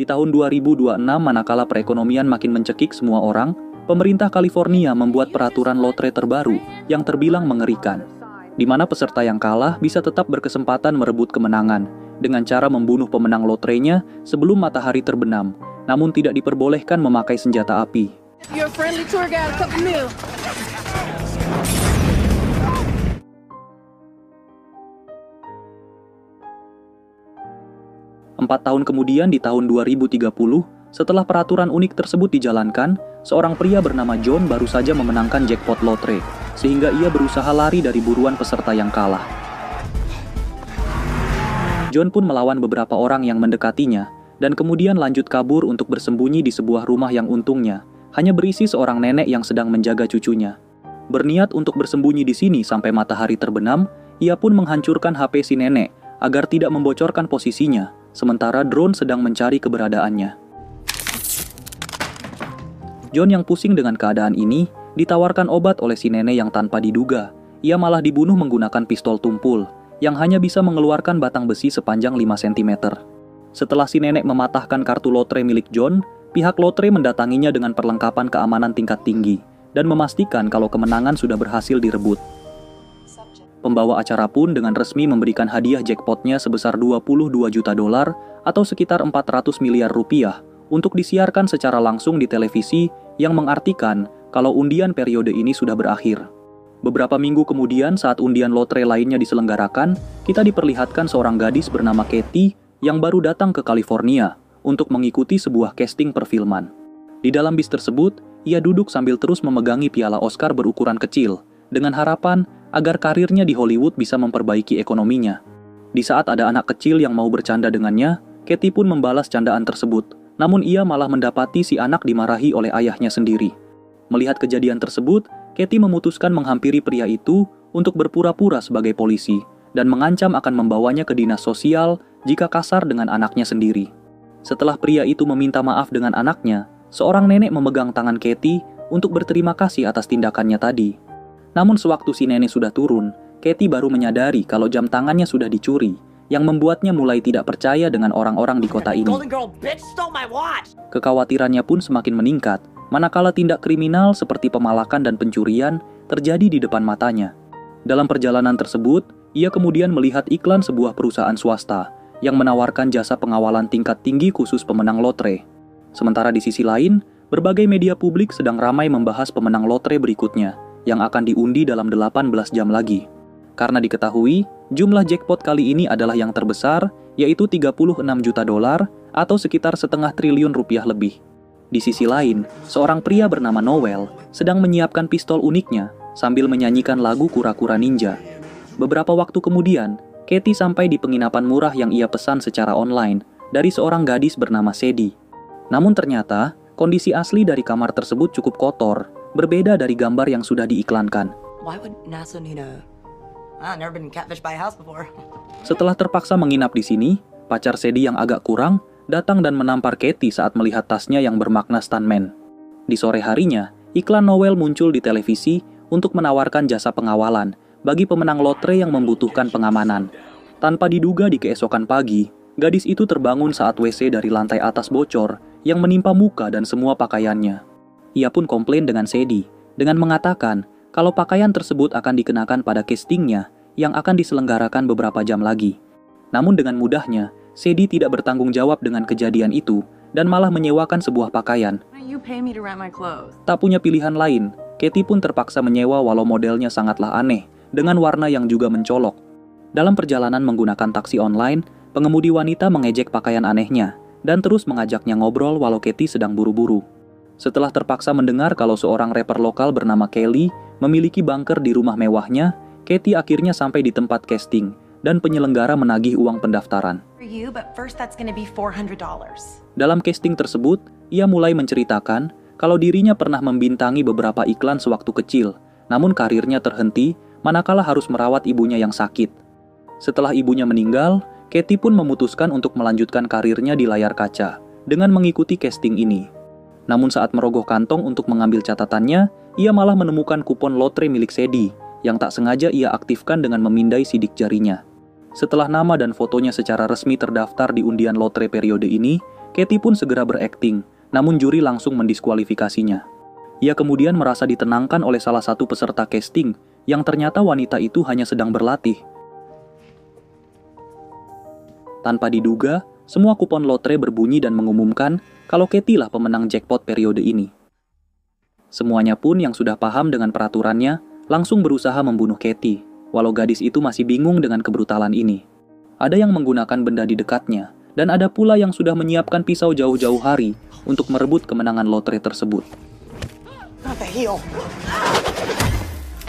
Di tahun 2026, manakala perekonomian makin mencekik semua orang, pemerintah California membuat peraturan lotre terbaru yang terbilang mengerikan, di mana peserta yang kalah bisa tetap berkesempatan merebut kemenangan dengan cara membunuh pemenang lotrenya sebelum matahari terbenam, namun tidak diperbolehkan memakai senjata api. Your friendly tour guide, couple mil. Empat tahun kemudian di tahun 2030, setelah peraturan unik tersebut dijalankan, seorang pria bernama John baru saja memenangkan jackpot lotre, sehingga ia berusaha lari dari buruan peserta yang kalah. John pun melawan beberapa orang yang mendekatinya, dan kemudian lanjut kabur untuk bersembunyi di sebuah rumah yang untungnya hanya berisi seorang nenek yang sedang menjaga cucunya. Berniat untuk bersembunyi di sini sampai matahari terbenam, ia pun menghancurkan HP si nenek agar tidak membocorkan posisinya, sementara drone sedang mencari keberadaannya. John yang pusing dengan keadaan ini, ditawarkan obat oleh si nenek yang tanpa diduga. Ia malah dibunuh menggunakan pistol tumpul, yang hanya bisa mengeluarkan batang besi sepanjang 5 cm. Setelah si nenek mematahkan kartu lotre milik John, pihak lotre mendatanginya dengan perlengkapan keamanan tingkat tinggi, dan memastikan kalau kemenangan sudah berhasil direbut. Pembawa acara pun dengan resmi memberikan hadiah jackpotnya sebesar 22 juta dolar atau sekitar 400 miliar rupiah untuk disiarkan secara langsung di televisi yang mengartikan kalau undian periode ini sudah berakhir. Beberapa minggu kemudian saat undian lotre lainnya diselenggarakan, kita diperlihatkan seorang gadis bernama Katie yang baru datang ke California untuk mengikuti sebuah casting perfilman. Di dalam bis tersebut, ia duduk sambil terus memegangi piala Oscar berukuran kecil dengan harapan agar karirnya di Hollywood bisa memperbaiki ekonominya. Di saat ada anak kecil yang mau bercanda dengannya, Katie pun membalas candaan tersebut. Namun ia malah mendapati si anak dimarahi oleh ayahnya sendiri. Melihat kejadian tersebut, Katie memutuskan menghampiri pria itu untuk berpura-pura sebagai polisi dan mengancam akan membawanya ke dinas sosial jika kasar dengan anaknya sendiri. Setelah pria itu meminta maaf dengan anaknya, seorang nenek memegang tangan Katie untuk berterima kasih atas tindakannya tadi. Namun sewaktu si nenek sudah turun, Katie baru menyadari kalau jam tangannya sudah dicuri, yang membuatnya mulai tidak percaya dengan orang-orang di kota ini. Kekhawatirannya pun semakin meningkat, manakala tindak kriminal seperti pemalakan dan pencurian terjadi di depan matanya. Dalam perjalanan tersebut, ia kemudian melihat iklan sebuah perusahaan swasta yang menawarkan jasa pengawalan tingkat tinggi khusus pemenang lotre. Sementara di sisi lain, berbagai media publik sedang ramai membahas pemenang lotre berikutnya, yang akan diundi dalam 18 jam lagi. Karena diketahui, jumlah jackpot kali ini adalah yang terbesar, yaitu 36 juta dolar atau sekitar setengah triliun rupiah lebih. Di sisi lain, seorang pria bernama Noel sedang menyiapkan pistol uniknya sambil menyanyikan lagu Kura-Kura Ninja. Beberapa waktu kemudian, Katie sampai di penginapan murah yang ia pesan secara online dari seorang gadis bernama Sadie. Namun ternyata, kondisi asli dari kamar tersebut cukup kotor, berbeda dari gambar yang sudah diiklankan. Setelah terpaksa menginap di sini, pacar Sadie yang agak kurang datang dan menampar Katie saat melihat tasnya yang bermakna stuntman. Di sore harinya, iklan Noel muncul di televisi untuk menawarkan jasa pengawalan bagi pemenang lotre yang membutuhkan pengamanan. Tanpa diduga di keesokan pagi, gadis itu terbangun saat WC dari lantai atas bocor yang menimpa muka dan semua pakaiannya. Ia pun komplain dengan Sadie, dengan mengatakan kalau pakaian tersebut akan dikenakan pada castingnya yang akan diselenggarakan beberapa jam lagi. Namun dengan mudahnya, Sadie tidak bertanggung jawab dengan kejadian itu dan malah menyewakan sebuah pakaian. Tak punya pilihan lain, Katie pun terpaksa menyewa walau modelnya sangatlah aneh, dengan warna yang juga mencolok. Dalam perjalanan menggunakan taksi online, pengemudi wanita mengejek pakaian anehnya dan terus mengajaknya ngobrol walau Katie sedang buru-buru. Setelah terpaksa mendengar kalau seorang rapper lokal bernama Kelly memiliki bunker di rumah mewahnya, Katie akhirnya sampai di tempat casting dan penyelenggara menagih uang pendaftaran. Dalam casting tersebut, ia mulai menceritakan kalau dirinya pernah membintangi beberapa iklan sewaktu kecil, namun karirnya terhenti manakala harus merawat ibunya yang sakit. Setelah ibunya meninggal, Katie pun memutuskan untuk melanjutkan karirnya di layar kaca dengan mengikuti casting ini. Namun saat merogoh kantong untuk mengambil catatannya, ia malah menemukan kupon lotre milik Sadie yang tak sengaja ia aktifkan dengan memindai sidik jarinya. Setelah nama dan fotonya secara resmi terdaftar di undian lotre periode ini, Katie pun segera berakting, namun juri langsung mendiskualifikasinya. Ia kemudian merasa ditenangkan oleh salah satu peserta casting yang ternyata wanita itu hanya sedang berlatih. Tanpa diduga, semua kupon lotre berbunyi dan mengumumkan kalau Katie lah pemenang jackpot periode ini. Semuanya pun yang sudah paham dengan peraturannya langsung berusaha membunuh Katie, walau gadis itu masih bingung dengan kebrutalan ini. Ada yang menggunakan benda di dekatnya, dan ada pula yang sudah menyiapkan pisau jauh-jauh hari untuk merebut kemenangan lotre tersebut.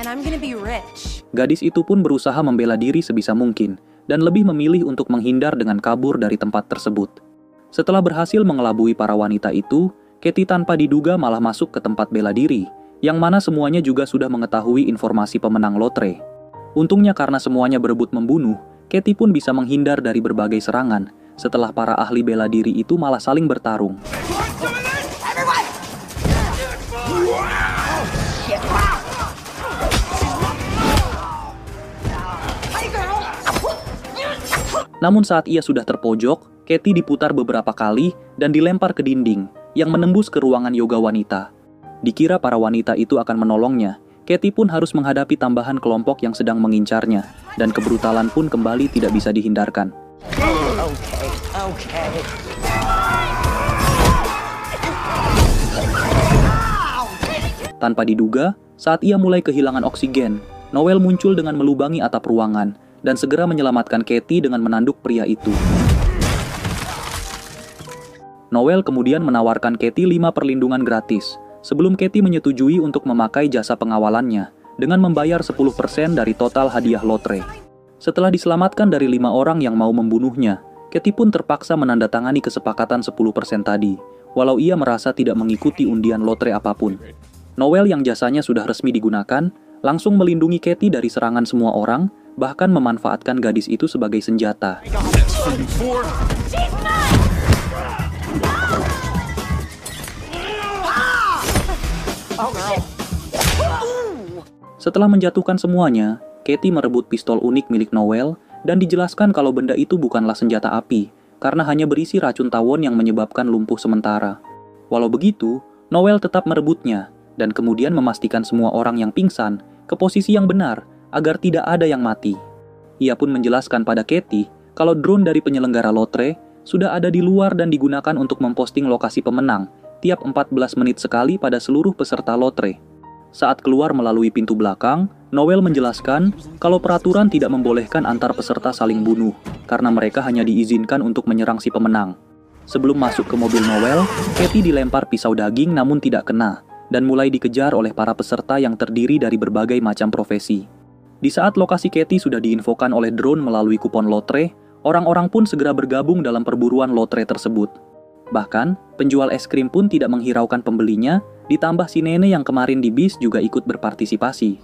And I'm gonna be rich. Gadis itu pun berusaha membela diri sebisa mungkin, dan lebih memilih untuk menghindar dengan kabur dari tempat tersebut. Setelah berhasil mengelabui para wanita itu, Katie tanpa diduga malah masuk ke tempat bela diri, yang mana semuanya juga sudah mengetahui informasi pemenang lotre. Untungnya karena semuanya berebut membunuh, Katie pun bisa menghindar dari berbagai serangan, setelah para ahli bela diri itu malah saling bertarung. Namun saat ia sudah terpojok, Katie diputar beberapa kali dan dilempar ke dinding, yang menembus ke ruangan yoga wanita. Dikira para wanita itu akan menolongnya, Katie pun harus menghadapi tambahan kelompok yang sedang mengincarnya, dan kebrutalan pun kembali tidak bisa dihindarkan. Tanpa diduga, saat ia mulai kehilangan oksigen, Noel muncul dengan melubangi atap ruangan, dan segera menyelamatkan Katie dengan menanduk pria itu. Noel kemudian menawarkan Katie 5 perlindungan gratis, sebelum Katie menyetujui untuk memakai jasa pengawalannya, dengan membayar 10% dari total hadiah lotre. Setelah diselamatkan dari 5 orang yang mau membunuhnya, Katie pun terpaksa menandatangani kesepakatan 10% tadi, walau ia merasa tidak mengikuti undian lotre apapun. Noel yang jasanya sudah resmi digunakan, langsung melindungi Katie dari serangan semua orang, bahkan memanfaatkan gadis itu sebagai senjata. Setelah menjatuhkan semuanya, Katie merebut pistol unik milik Noel dan dijelaskan kalau benda itu bukanlah senjata api, karena hanya berisi racun tawon yang menyebabkan lumpuh sementara. Walau begitu, Noel tetap merebutnya, dan kemudian memastikan semua orang yang pingsan ke posisi yang benar, agar tidak ada yang mati. Ia pun menjelaskan pada Katie kalau drone dari penyelenggara lotre sudah ada di luar dan digunakan untuk memposting lokasi pemenang tiap 14 menit sekali pada seluruh peserta lotre. Saat keluar melalui pintu belakang, Noel menjelaskan kalau peraturan tidak membolehkan antar peserta saling bunuh, karena mereka hanya diizinkan untuk menyerang si pemenang. Sebelum masuk ke mobil Noel, Katie dilempar pisau daging namun tidak kena, dan mulai dikejar oleh para peserta yang terdiri dari berbagai macam profesi. Di saat lokasi Katie sudah diinfokan oleh drone melalui kupon lotre, orang-orang pun segera bergabung dalam perburuan lotre tersebut. Bahkan, penjual es krim pun tidak menghiraukan pembelinya, ditambah si nenek yang kemarin di bis juga ikut berpartisipasi.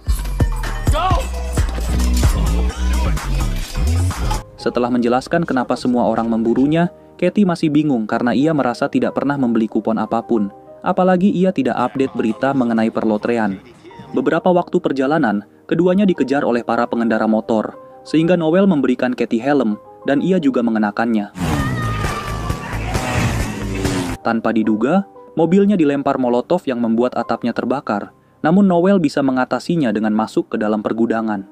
Setelah menjelaskan kenapa semua orang memburunya, Katie masih bingung karena ia merasa tidak pernah membeli kupon apapun, apalagi ia tidak update berita mengenai perlotrean. Beberapa waktu perjalanan, keduanya dikejar oleh para pengendara motor, sehingga Noel memberikan Katie helm, dan ia juga mengenakannya. Tanpa diduga, mobilnya dilempar molotov yang membuat atapnya terbakar, namun Noel bisa mengatasinya dengan masuk ke dalam pergudangan.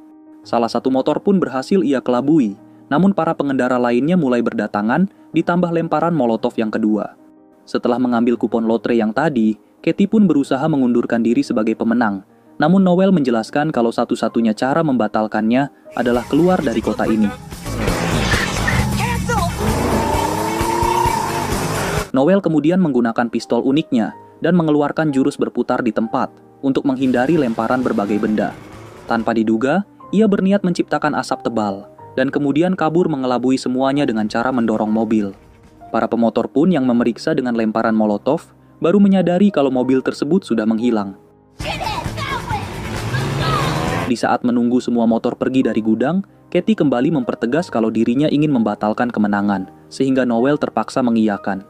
Salah satu motor pun berhasil ia kelabui, namun para pengendara lainnya mulai berdatangan, ditambah lemparan molotov yang kedua. Setelah mengambil kupon lotre yang tadi, Katie pun berusaha mengundurkan diri sebagai pemenang, namun Noel menjelaskan kalau satu-satunya cara membatalkannya adalah keluar dari kota ini. Noel kemudian menggunakan pistol uniknya dan mengeluarkan jurus berputar di tempat untuk menghindari lemparan berbagai benda. Tanpa diduga, ia berniat menciptakan asap tebal dan kemudian kabur mengelabui semuanya dengan cara mendorong mobil. Para pemotor pun yang memeriksa dengan lemparan molotov baru menyadari kalau mobil tersebut sudah menghilang. Di saat menunggu semua motor pergi dari gudang, Katie kembali mempertegas kalau dirinya ingin membatalkan kemenangan, sehingga Noel terpaksa mengiyakan.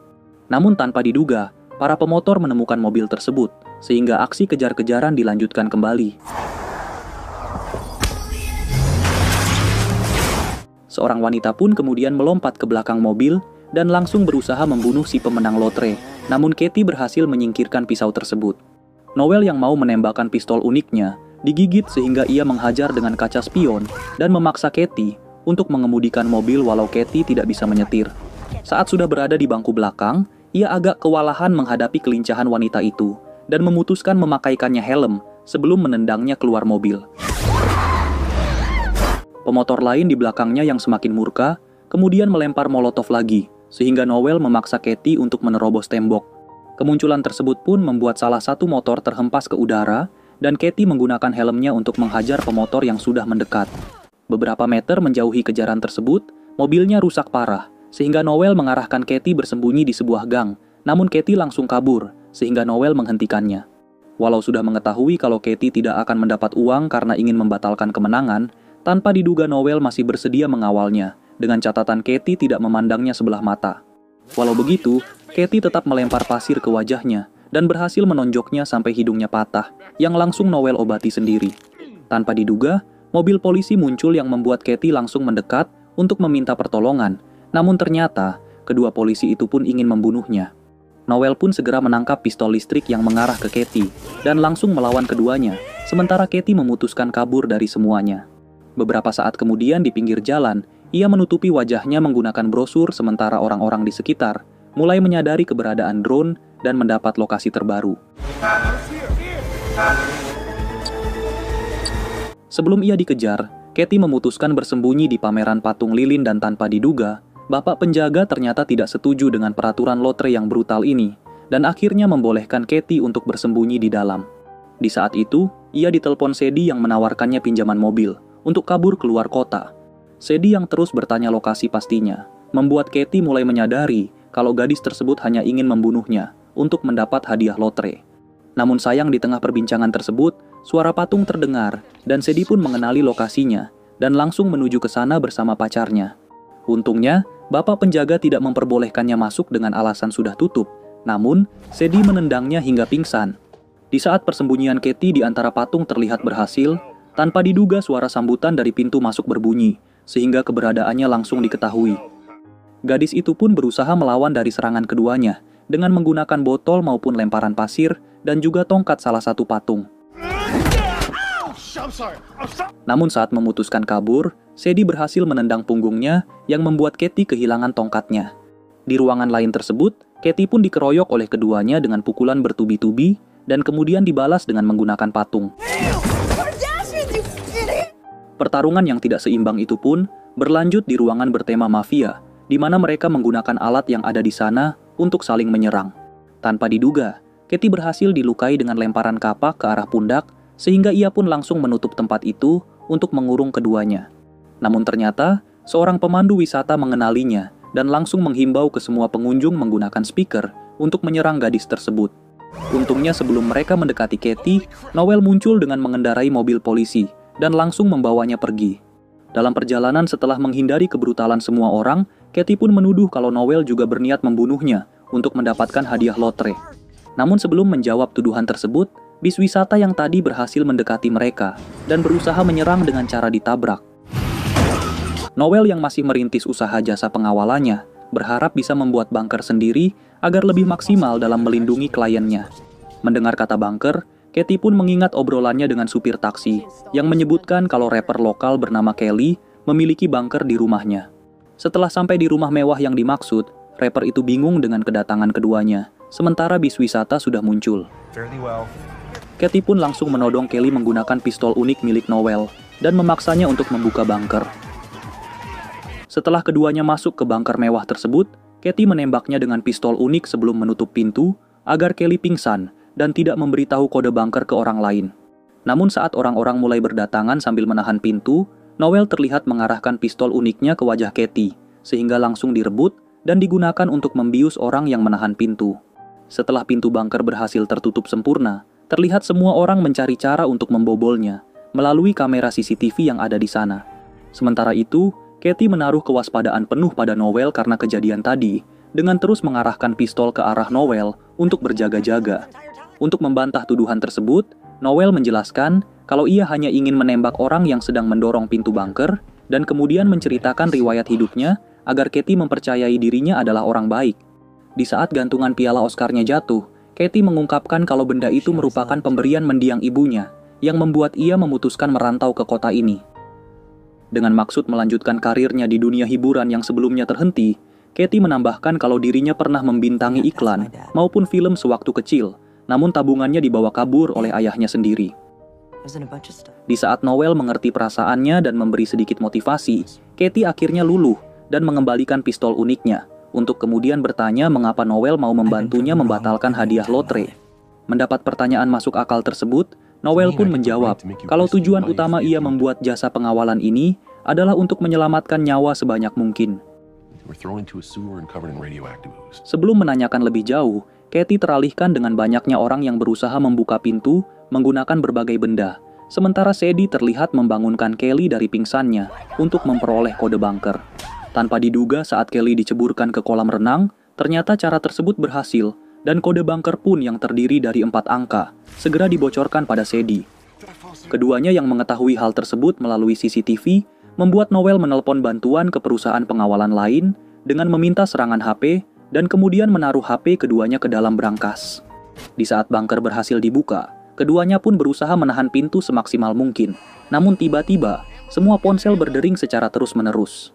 Namun tanpa diduga, para pemotor menemukan mobil tersebut, sehingga aksi kejar-kejaran dilanjutkan kembali. Seorang wanita pun kemudian melompat ke belakang mobil dan langsung berusaha membunuh si pemenang lotre. Namun Katie berhasil menyingkirkan pisau tersebut. Noel yang mau menembakkan pistol uniknya digigit sehingga ia menghajar dengan kaca spion dan memaksa Katie untuk mengemudikan mobil walau Katie tidak bisa menyetir. Saat sudah berada di bangku belakang, ia agak kewalahan menghadapi kelincahan wanita itu dan memutuskan memakaikannya helm sebelum menendangnya keluar mobil. Pemotor lain di belakangnya yang semakin murka, kemudian melempar molotov lagi, sehingga Noel memaksa Katie untuk menerobos tembok. Kemunculan tersebut pun membuat salah satu motor terhempas ke udara, dan Katie menggunakan helmnya untuk menghajar pemotor yang sudah mendekat. Beberapa meter menjauhi kejaran tersebut, mobilnya rusak parah, sehingga Noel mengarahkan Katie bersembunyi di sebuah gang, namun Katie langsung kabur, sehingga Noel menghentikannya. Walau sudah mengetahui kalau Katie tidak akan mendapat uang karena ingin membatalkan kemenangan, tanpa diduga Noel masih bersedia mengawalnya, dengan catatan Katie tidak memandangnya sebelah mata. Walau begitu, Katie tetap melempar pasir ke wajahnya, dan berhasil menonjoknya sampai hidungnya patah, yang langsung Noel obati sendiri. Tanpa diduga, mobil polisi muncul yang membuat Katie langsung mendekat untuk meminta pertolongan, namun ternyata, kedua polisi itu pun ingin membunuhnya. Noel pun segera menangkap pistol listrik yang mengarah ke Katie, dan langsung melawan keduanya, sementara Katie memutuskan kabur dari semuanya. Beberapa saat kemudian di pinggir jalan, ia menutupi wajahnya menggunakan brosur sementara orang-orang di sekitar mulai menyadari keberadaan drone dan mendapat lokasi terbaru. Sebelum ia dikejar, Katie memutuskan bersembunyi di pameran patung lilin dan tanpa diduga, bapak penjaga ternyata tidak setuju dengan peraturan lotre yang brutal ini dan akhirnya membolehkan Katie untuk bersembunyi di dalam. Di saat itu, ia ditelepon Sadie yang menawarkannya pinjaman mobil untuk kabur keluar kota. Sadie yang terus bertanya lokasi pastinya, membuat Katie mulai menyadari kalau gadis tersebut hanya ingin membunuhnya untuk mendapat hadiah lotre. Namun sayang di tengah perbincangan tersebut, suara patung terdengar dan Sadie pun mengenali lokasinya dan langsung menuju ke sana bersama pacarnya. Untungnya, bapak penjaga tidak memperbolehkannya masuk dengan alasan sudah tutup, namun Sadie menendangnya hingga pingsan. Di saat persembunyian Katie di antara patung terlihat berhasil, tanpa diduga suara sambutan dari pintu masuk berbunyi, sehingga keberadaannya langsung diketahui. Gadis itu pun berusaha melawan dari serangan keduanya, dengan menggunakan botol maupun lemparan pasir, dan juga tongkat salah satu patung. Namun saat memutuskan kabur, Sadie berhasil menendang punggungnya, yang membuat Katie kehilangan tongkatnya. Di ruangan lain tersebut, Katie pun dikeroyok oleh keduanya dengan pukulan bertubi-tubi, dan kemudian dibalas dengan menggunakan patung. Pertarungan yang tidak seimbang itu pun berlanjut di ruangan bertema mafia, di mana mereka menggunakan alat yang ada di sana untuk saling menyerang. Tanpa diduga, Katie berhasil dilukai dengan lemparan kapak ke arah pundak, sehingga ia pun langsung menutup tempat itu untuk mengurung keduanya. Namun ternyata, seorang pemandu wisata mengenalinya dan langsung menghimbau ke semua pengunjung menggunakan speaker untuk menyerang gadis tersebut. Untungnya sebelum mereka mendekati Katie, Noel muncul dengan mengendarai mobil polisi dan langsung membawanya pergi. Dalam perjalanan setelah menghindari kebrutalan semua orang, Katie pun menuduh kalau Noel juga berniat membunuhnya untuk mendapatkan hadiah lotre. Namun sebelum menjawab tuduhan tersebut, bis wisata yang tadi berhasil mendekati mereka dan berusaha menyerang dengan cara ditabrak. Noel yang masih merintis usaha jasa pengawalannya, berharap bisa membuat bunker sendiri agar lebih maksimal dalam melindungi kliennya. Mendengar kata bunker, Katie pun mengingat obrolannya dengan supir taksi yang menyebutkan kalau rapper lokal bernama Kelly memiliki bunker di rumahnya. Setelah sampai di rumah mewah yang dimaksud, rapper itu bingung dengan kedatangan keduanya, sementara bis wisata sudah muncul. Katie pun langsung menodong Kelly menggunakan pistol unik milik Noel dan memaksanya untuk membuka bunker. Setelah keduanya masuk ke bunker mewah tersebut, Katie menembaknya dengan pistol unik sebelum menutup pintu agar Kelly pingsan dan tidak memberitahu kode bunker ke orang lain. Namun saat orang-orang mulai berdatangan sambil menahan pintu, Noel terlihat mengarahkan pistol uniknya ke wajah Katie, sehingga langsung direbut dan digunakan untuk membius orang yang menahan pintu. Setelah pintu bunker berhasil tertutup sempurna, terlihat semua orang mencari cara untuk membobolnya melalui kamera CCTV yang ada di sana. Sementara itu, Katie menaruh kewaspadaan penuh pada Noel karena kejadian tadi, dengan terus mengarahkan pistol ke arah Noel untuk berjaga-jaga. Untuk membantah tuduhan tersebut, Noel menjelaskan kalau ia hanya ingin menembak orang yang sedang mendorong pintu bunker dan kemudian menceritakan riwayat hidupnya agar Katie mempercayai dirinya adalah orang baik. Di saat gantungan piala Oscar-nya jatuh, Katie mengungkapkan kalau benda itu merupakan pemberian mendiang ibunya, yang membuat ia memutuskan merantau ke kota ini. Dengan maksud melanjutkan karirnya di dunia hiburan yang sebelumnya terhenti, Katie menambahkan kalau dirinya pernah membintangi iklan maupun film sewaktu kecil, namun tabungannya dibawa kabur oleh ayahnya sendiri. Di saat Noel mengerti perasaannya dan memberi sedikit motivasi, Katie akhirnya luluh dan mengembalikan pistol uniknya, untuk kemudian bertanya mengapa Noel mau membantunya membatalkan hadiah lotre. Mendapat pertanyaan masuk akal tersebut, Noel pun menjawab kalau tujuan utama ia membuat jasa pengawalan ini adalah untuk menyelamatkan nyawa sebanyak mungkin. Sebelum menanyakan lebih jauh, Katie teralihkan dengan banyaknya orang yang berusaha membuka pintu menggunakan berbagai benda, sementara Sadie terlihat membangunkan Kelly dari pingsannya untuk memperoleh kode bunker. Tanpa diduga saat Kelly diceburkan ke kolam renang, ternyata cara tersebut berhasil dan kode bunker pun yang terdiri dari 4 angka segera dibocorkan pada Sadie. Keduanya yang mengetahui hal tersebut melalui CCTV membuat Noel menelpon bantuan ke perusahaan pengawalan lain dengan meminta serangan HP dan kemudian menaruh HP keduanya ke dalam brankas. Di saat bunker berhasil dibuka, keduanya pun berusaha menahan pintu semaksimal mungkin. Namun tiba-tiba, semua ponsel berdering secara terus-menerus.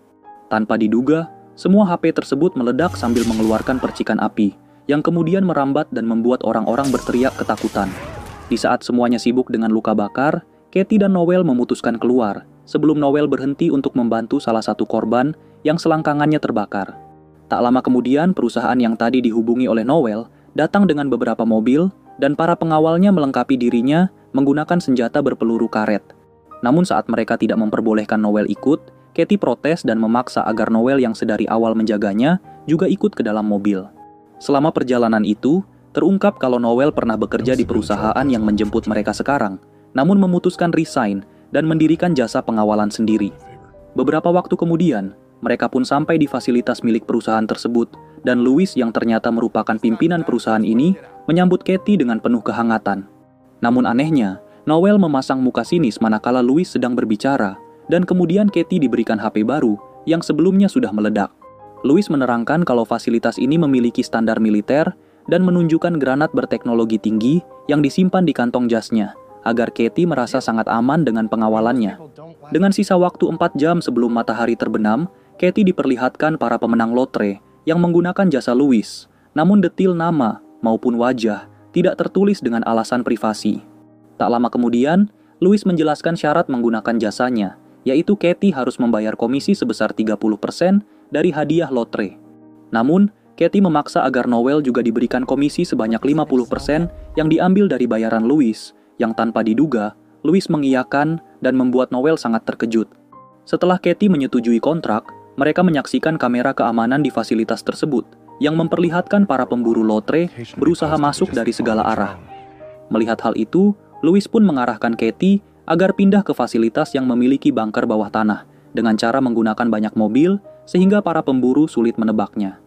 Tanpa diduga, semua HP tersebut meledak sambil mengeluarkan percikan api, yang kemudian merambat dan membuat orang-orang berteriak ketakutan. Di saat semuanya sibuk dengan luka bakar, Katie dan Noel memutuskan keluar, sebelum Noel berhenti untuk membantu salah satu korban yang selangkangannya terbakar. Tak lama kemudian, perusahaan yang tadi dihubungi oleh Noel datang dengan beberapa mobil, dan para pengawalnya melengkapi dirinya menggunakan senjata berpeluru karet. Namun saat mereka tidak memperbolehkan Noel ikut, Katie protes dan memaksa agar Noel yang sedari awal menjaganya juga ikut ke dalam mobil. Selama perjalanan itu, terungkap kalau Noel pernah bekerja di perusahaan yang menjemput mereka sekarang, namun memutuskan resign dan mendirikan jasa pengawalan sendiri. Beberapa waktu kemudian, mereka pun sampai di fasilitas milik perusahaan tersebut, dan Louis yang ternyata merupakan pimpinan perusahaan ini menyambut Katie dengan penuh kehangatan. Namun anehnya, Noel memasang muka sinis manakala Louis sedang berbicara, dan kemudian Katie diberikan HP baru yang sebelumnya sudah meledak. Louis menerangkan kalau fasilitas ini memiliki standar militer dan menunjukkan granat berteknologi tinggi yang disimpan di kantong jasnya, agar Katie merasa sangat aman dengan pengawalannya. Dengan sisa waktu 4 jam sebelum matahari terbenam, Katie diperlihatkan para pemenang lotre yang menggunakan jasa Louis, namun detil nama maupun wajah tidak tertulis dengan alasan privasi. Tak lama kemudian, Louis menjelaskan syarat menggunakan jasanya, yaitu Katie harus membayar komisi sebesar 30% dari hadiah lotre. Namun, Katie memaksa agar Noel juga diberikan komisi sebanyak 50% yang diambil dari bayaran Louis, yang tanpa diduga, Louis mengiyakan dan membuat Noel sangat terkejut. Setelah Katie menyetujui kontrak, mereka menyaksikan kamera keamanan di fasilitas tersebut, yang memperlihatkan para pemburu lotre berusaha masuk dari segala arah. Melihat hal itu, Louis pun mengarahkan Katie agar pindah ke fasilitas yang memiliki bunker bawah tanah, dengan cara menggunakan banyak mobil, sehingga para pemburu sulit menebaknya.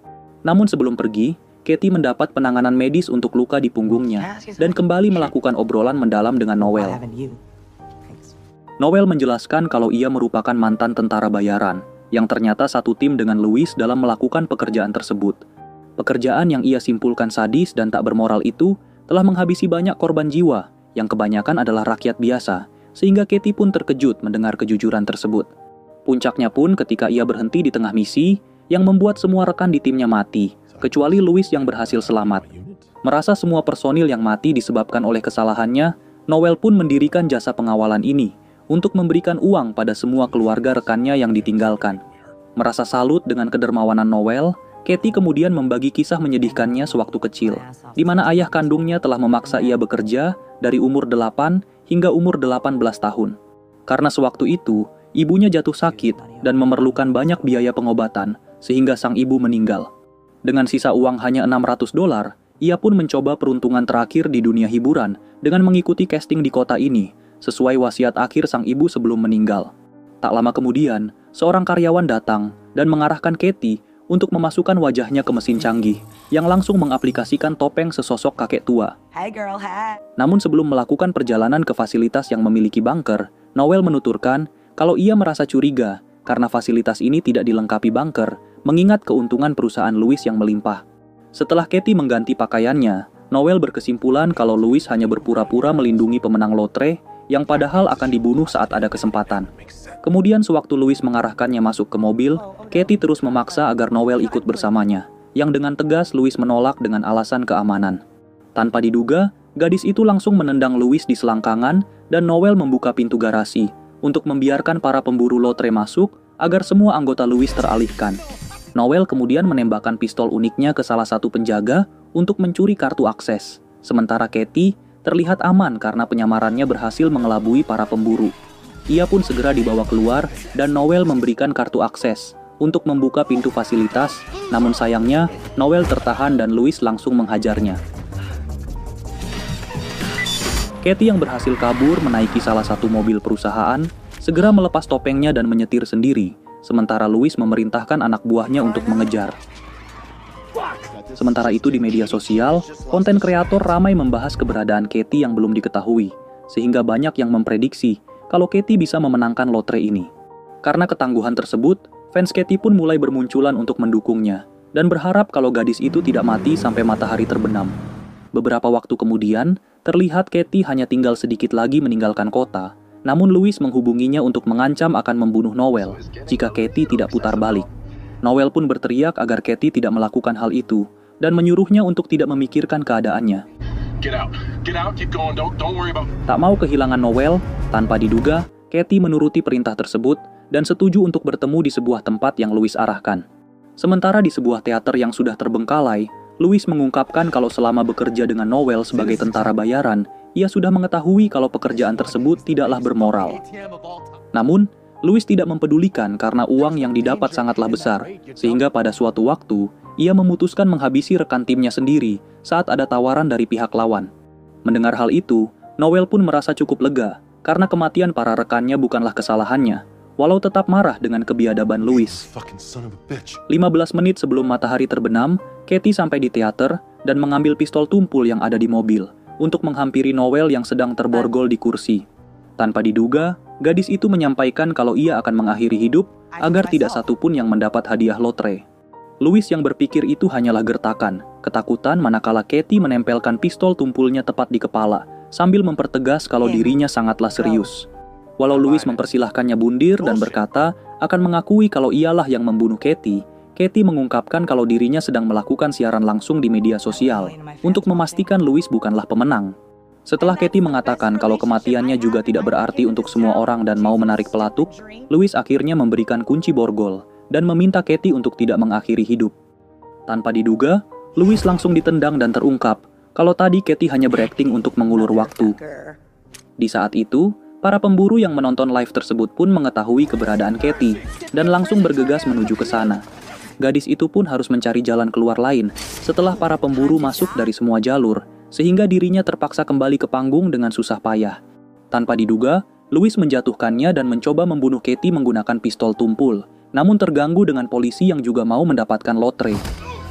Namun sebelum pergi, Katie mendapat penanganan medis untuk luka di punggungnya, dan kembali melakukan obrolan mendalam dengan Noel. Noel menjelaskan kalau ia merupakan mantan tentara bayaran, yang ternyata satu tim dengan Louis dalam melakukan pekerjaan tersebut. Pekerjaan yang ia simpulkan sadis dan tak bermoral itu telah menghabisi banyak korban jiwa, yang kebanyakan adalah rakyat biasa, sehingga Katie pun terkejut mendengar kejujuran tersebut. Puncaknya pun ketika ia berhenti di tengah misi, yang membuat semua rekan di timnya mati, kecuali Louis yang berhasil selamat. Merasa semua personil yang mati disebabkan oleh kesalahannya, Noel pun mendirikan jasa pengawalan ini, untuk memberikan uang pada semua keluarga rekannya yang ditinggalkan. Merasa salut dengan kedermawanan Noel, Katie kemudian membagi kisah menyedihkannya sewaktu kecil, di mana ayah kandungnya telah memaksa ia bekerja dari umur 8 hingga umur 18 tahun. Karena sewaktu itu, ibunya jatuh sakit dan memerlukan banyak biaya pengobatan, sehingga sang ibu meninggal. Dengan sisa uang hanya $600, ia pun mencoba peruntungan terakhir di dunia hiburan dengan mengikuti casting di kota ini, sesuai wasiat akhir sang ibu sebelum meninggal. Tak lama kemudian, seorang karyawan datang dan mengarahkan Katie untuk memasukkan wajahnya ke mesin canggih, yang langsung mengaplikasikan topeng sesosok kakek tua. Hey girl, hey. Namun sebelum melakukan perjalanan ke fasilitas yang memiliki bunker, Noel menuturkan kalau ia merasa curiga karena fasilitas ini tidak dilengkapi bunker, mengingat keuntungan perusahaan Louis yang melimpah. Setelah Katie mengganti pakaiannya, Noel berkesimpulan kalau Louis hanya berpura-pura melindungi pemenang lotre yang padahal akan dibunuh saat ada kesempatan. Kemudian sewaktu Louis mengarahkannya masuk ke mobil, Katie terus memaksa agar Noel ikut bersamanya, yang dengan tegas Louis menolak dengan alasan keamanan. Tanpa diduga, gadis itu langsung menendang Louis di selangkangan dan Noel membuka pintu garasi untuk membiarkan para pemburu lotre masuk agar semua anggota Louis teralihkan. Noel kemudian menembakkan pistol uniknya ke salah satu penjaga untuk mencuri kartu akses, sementara Katie terlihat aman karena penyamarannya berhasil mengelabui para pemburu. Ia pun segera dibawa keluar dan Noel memberikan kartu akses untuk membuka pintu fasilitas, namun sayangnya Noel tertahan dan Louis langsung menghajarnya. Katie yang berhasil kabur menaiki salah satu mobil perusahaan, segera melepas topengnya dan menyetir sendiri, sementara Louis memerintahkan anak buahnya untuk mengejar. Sementara itu di media sosial, konten kreator ramai membahas keberadaan Katie yang belum diketahui, sehingga banyak yang memprediksi kalau Katie bisa memenangkan lotre ini. Karena ketangguhan tersebut, fans Katie pun mulai bermunculan untuk mendukungnya, dan berharap kalau gadis itu tidak mati sampai matahari terbenam. Beberapa waktu kemudian, terlihat Katie hanya tinggal sedikit lagi meninggalkan kota, namun Louis menghubunginya untuk mengancam akan membunuh Noel jika Katie tidak putar balik. Noel pun berteriak agar Katie tidak melakukan hal itu, dan menyuruhnya untuk tidak memikirkan keadaannya. Tak mau kehilangan Noel, tanpa diduga, Katie menuruti perintah tersebut dan setuju untuk bertemu di sebuah tempat yang Louis arahkan. Sementara di sebuah teater yang sudah terbengkalai, Louis mengungkapkan kalau selama bekerja dengan Noel sebagai tentara bayaran, ia sudah mengetahui kalau pekerjaan tersebut tidaklah bermoral. Namun, Louis tidak mempedulikan karena uang yang didapat sangatlah besar, sehingga pada suatu waktu, ia memutuskan menghabisi rekan timnya sendiri saat ada tawaran dari pihak lawan. Mendengar hal itu, Noel pun merasa cukup lega karena kematian para rekannya bukanlah kesalahannya, walau tetap marah dengan kebiadaban Louis. 15 menit sebelum matahari terbenam, Katie sampai di teater dan mengambil pistol tumpul yang ada di mobil untuk menghampiri Noel yang sedang terborgol di kursi. Tanpa diduga, gadis itu menyampaikan kalau ia akan mengakhiri hidup agar tidak satupun yang mendapat hadiah lotre. Louis yang berpikir itu hanyalah gertakan, ketakutan manakala Katie menempelkan pistol tumpulnya tepat di kepala, sambil mempertegas kalau dirinya sangatlah serius. Walau Louis mempersilahkannya bundir dan berkata akan mengakui kalau ialah yang membunuh Katie, Katie mengungkapkan kalau dirinya sedang melakukan siaran langsung di media sosial untuk memastikan Louis bukanlah pemenang. Setelah Katie mengatakan kalau kematiannya juga tidak berarti untuk semua orang dan mau menarik pelatuk, Louis akhirnya memberikan kunci borgol dan meminta Katie untuk tidak mengakhiri hidup. Tanpa diduga, Louis langsung ditendang dan terungkap kalau tadi Katie hanya berakting untuk mengulur waktu. Di saat itu, para pemburu yang menonton live tersebut pun mengetahui keberadaan Katie dan langsung bergegas menuju ke sana. Gadis itu pun harus mencari jalan keluar lain setelah para pemburu masuk dari semua jalur, sehingga dirinya terpaksa kembali ke panggung dengan susah payah. Tanpa diduga, Louis menjatuhkannya dan mencoba membunuh Katie menggunakan pistol tumpul, namun terganggu dengan polisi yang juga mau mendapatkan lotre.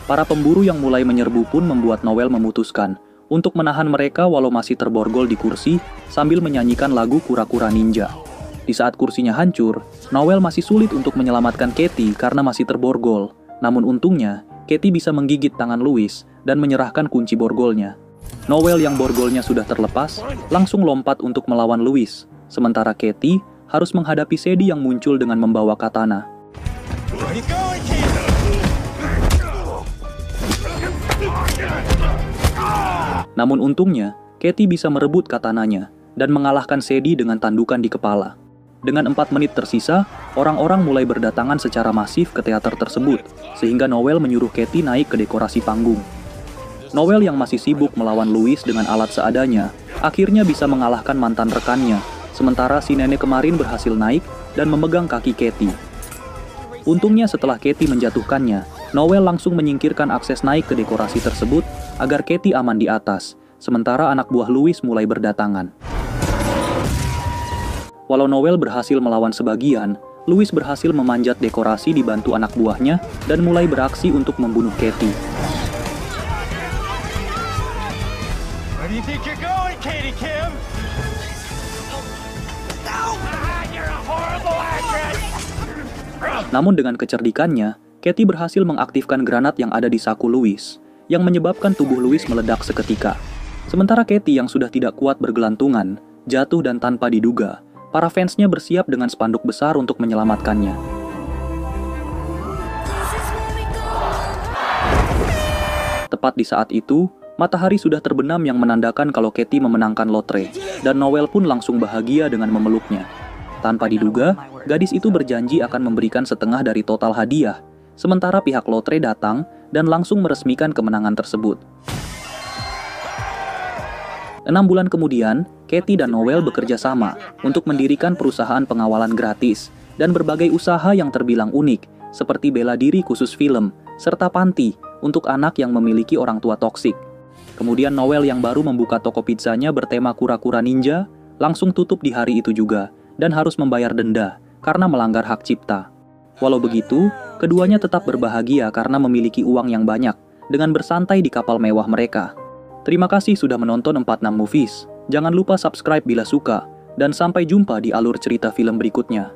Para pemburu yang mulai menyerbu pun membuat Noel memutuskan untuk menahan mereka walau masih terborgol di kursi sambil menyanyikan lagu Kura-Kura Ninja. Di saat kursinya hancur, Noel masih sulit untuk menyelamatkan Katie karena masih terborgol. Namun untungnya, Katie bisa menggigit tangan Louis dan menyerahkan kunci borgolnya. Noel yang borgolnya sudah terlepas, langsung lompat untuk melawan Louis, sementara Katie harus menghadapi Sadie yang muncul dengan membawa katana. Namun untungnya, Katie bisa merebut katananya dan mengalahkan Sadie dengan tandukan di kepala. Dengan 4 menit tersisa, orang-orang mulai berdatangan secara masif ke teater tersebut, sehingga Noel menyuruh Katie naik ke dekorasi panggung. Noel yang masih sibuk melawan Louis dengan alat seadanya, akhirnya bisa mengalahkan mantan rekannya, sementara si nenek kemarin berhasil naik dan memegang kaki Katie. Untungnya setelah Katie menjatuhkannya, Noel langsung menyingkirkan akses naik ke dekorasi tersebut agar Katie aman di atas, sementara anak buah Louis mulai berdatangan. Walau Noel berhasil melawan sebagian, Louis berhasil memanjat dekorasi dibantu anak buahnya dan mulai beraksi untuk membunuh Katie. Where do you think you're going, Katie Kim? You're a horrible actress! Namun dengan kecerdikannya, Katie berhasil mengaktifkan granat yang ada di saku Louis, yang menyebabkan tubuh Louis meledak seketika. Sementara Katie yang sudah tidak kuat bergelantungan, jatuh dan tanpa diduga, para fansnya bersiap dengan spanduk besar untuk menyelamatkannya. Tepat di saat itu, matahari sudah terbenam yang menandakan kalau Katie memenangkan lotre, dan Noel pun langsung bahagia dengan memeluknya. Tanpa diduga, gadis itu berjanji akan memberikan setengah dari total hadiah, sementara pihak lotre datang dan langsung meresmikan kemenangan tersebut. 6 bulan kemudian, Katie dan Noel bekerja sama untuk mendirikan perusahaan pengawalan gratis dan berbagai usaha yang terbilang unik, seperti bela diri khusus film, serta panti untuk anak yang memiliki orang tua toksik. Kemudian Noel yang baru membuka toko pizzanya bertema kura-kura ninja, langsung tutup di hari itu juga, dan harus membayar denda karena melanggar hak cipta. Walau begitu, keduanya tetap berbahagia karena memiliki uang yang banyak dengan bersantai di kapal mewah mereka. Terima kasih sudah menonton 46 Movies. Jangan lupa subscribe bila suka, dan sampai jumpa di alur cerita film berikutnya.